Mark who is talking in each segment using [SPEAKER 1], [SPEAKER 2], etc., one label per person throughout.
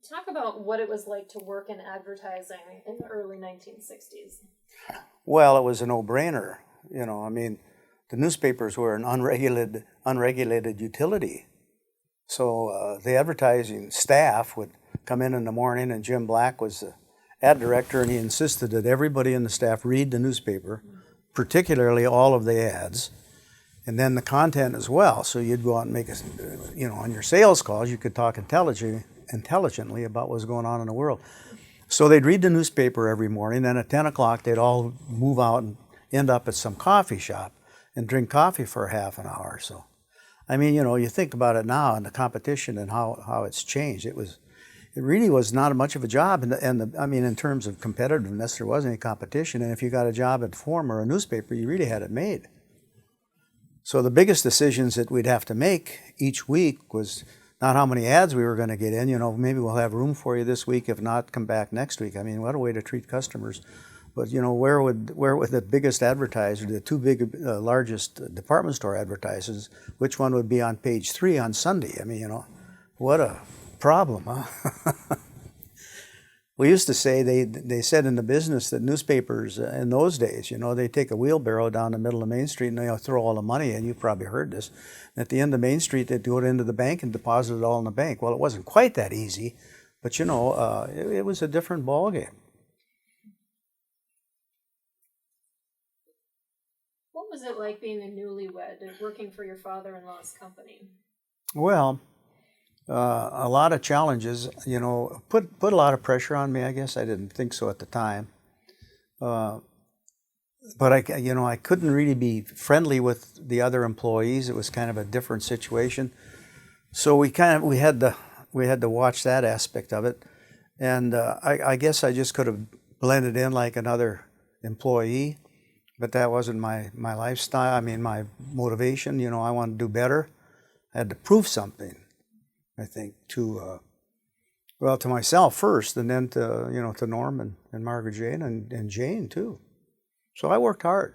[SPEAKER 1] Talk about what it was like to work in advertising in the early 1960s.
[SPEAKER 2] Well, it was a no-brainer. I mean, the newspapers were an unregulated utility. So the advertising staff would come in the morning, and Jim Black was the ad director, and he insisted that everybody in the staff read the newspaper, particularly all of the ads, and then the content as well. So you'd go out and make on your sales calls, you could talk intelligently about what's going on in the world. So they'd read the newspaper every morning, then at 10 o'clock they'd all move out and end up at some coffee shop and drink coffee for half an hour or so. I mean, you think about it now and the competition and how it's changed. It really was not much of a job, I mean, in terms of competitiveness, there wasn't any competition, and if you got a job at Forum or a newspaper, you really had it made. So the biggest decisions that we'd have to make each week was not how many ads we were going to get in. Maybe we'll have room for you this week. If not, come back next week. I mean, what a way to treat customers. But where would the biggest advertiser, the two largest department store advertisers, which one would be on page 3 on Sunday? I mean, what a problem, huh? We used to say, they said in the business that newspapers in those days, they take a wheelbarrow down the middle of Main Street and they'll throw all the money in. You probably heard this. At the end of Main Street, they'd go into the bank and deposit it all in the bank. Well, it wasn't quite that easy, but it was a different ballgame.
[SPEAKER 1] What was it like being a newlywed and working for your father-in-law's company?
[SPEAKER 2] Well, a lot of challenges, put a lot of pressure on me, I guess. I didn't think so at the time. But I couldn't really be friendly with the other employees. It was kind of a different situation. So we had to watch that aspect of it. And I guess I just could have blended in like another employee, but that wasn't my lifestyle. I mean, my motivation, I wanted to do better. I had to prove something, I think, to myself first, and then to Norm and Margaret Jane and Jane too. So I worked hard.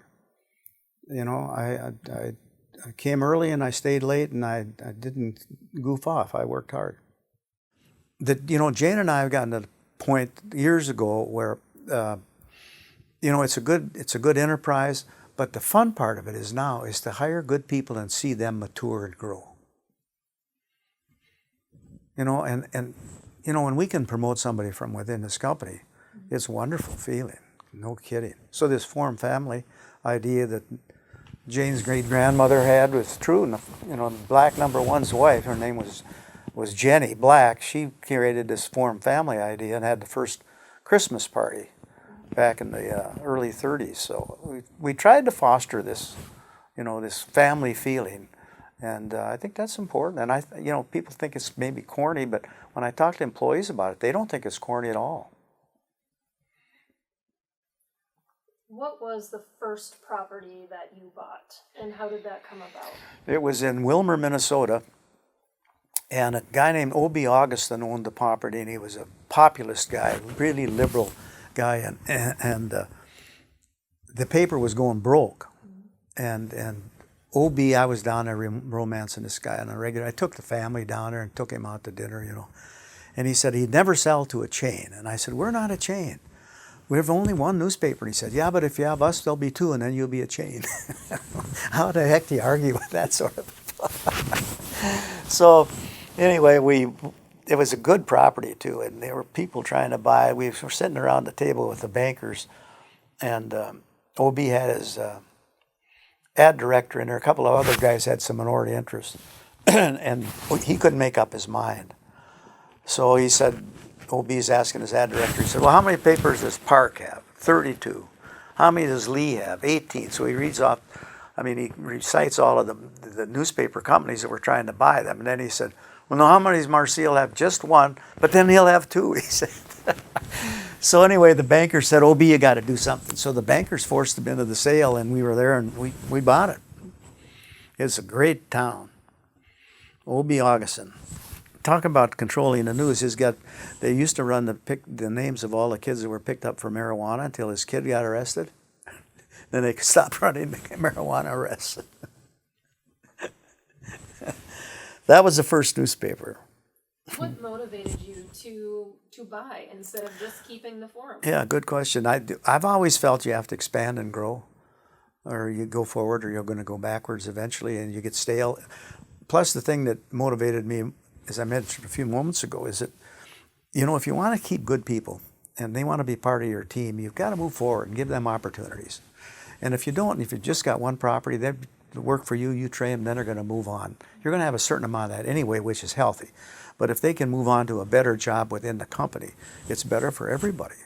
[SPEAKER 2] I came early and I stayed late, and I didn't goof off. I worked hard. Jane and I have gotten to the point years ago where it's a good enterprise, but the fun part of it is to hire good people and see them mature and grow. When we can promote somebody from within this company, it's a wonderful feeling. No kidding. So this Forum family idea that Jane's great-grandmother had was true. And Black #1's wife, her name was Jenny Black. She created this Forum family idea and had the first Christmas party back in the early 30s. So we tried to foster this, this family feeling. And I think that's important. And people think it's maybe corny, but when I talk to employees about it, they don't think it's corny at all.
[SPEAKER 1] What was the first property that you bought, and how did that come about?
[SPEAKER 2] It was in Wilmer, Minnesota, and a guy named O.B. Augustin owned the property, and he was a populist guy, really liberal guy, and the paper was going broke, and O.B., I was down there romancing this guy on a regular. I took the family down there and took him out to dinner, and he said he'd never sell to a chain, and I said, we're not a chain. We have only one newspaper. And he said, yeah, but if you have us, there'll be 2, and then you'll be a chain. How the heck do you argue with that sort of? So anyway, it was a good property too, and there were people trying to buy. We were sitting around the table with the bankers, and OB had his ad director in there. A couple of other guys had some minority interest, and he couldn't make up his mind. So he said, OB's asking his ad director, he said, well, how many papers does Park have? 32. How many does Lee have? 18. So he he recites all of the newspaper companies that were trying to buy them. And then he said, well, no, how many does Marcil have? Just 1, but then he'll have 2, he said. So anyway, the banker said, OB, you got to do something. So the bankers forced him into the sale, and we were there, and we bought it. It's a great town. OB Augustin. Talk about controlling the news. They used to run the names of all the kids that were picked up for marijuana until his kid got arrested. Then they stopped running the marijuana arrests. That was the first newspaper.
[SPEAKER 1] What motivated you to to buy instead of just keeping the forum?
[SPEAKER 2] Yeah, good question. I've always felt you have to expand and grow, or you go forward or you're going to go backwards eventually and you get stale. Plus, the thing that motivated me, as I mentioned a few moments ago, is that, you know, if you want to keep good people and they want to be part of your team, you've got to move forward and give them opportunities. And if you don't, if you just got one property, they work for you, you train them, then they're going to move on. You're going to have a certain amount of that anyway, which is healthy. But if they can move on to a better job within the company, it's better for everybody.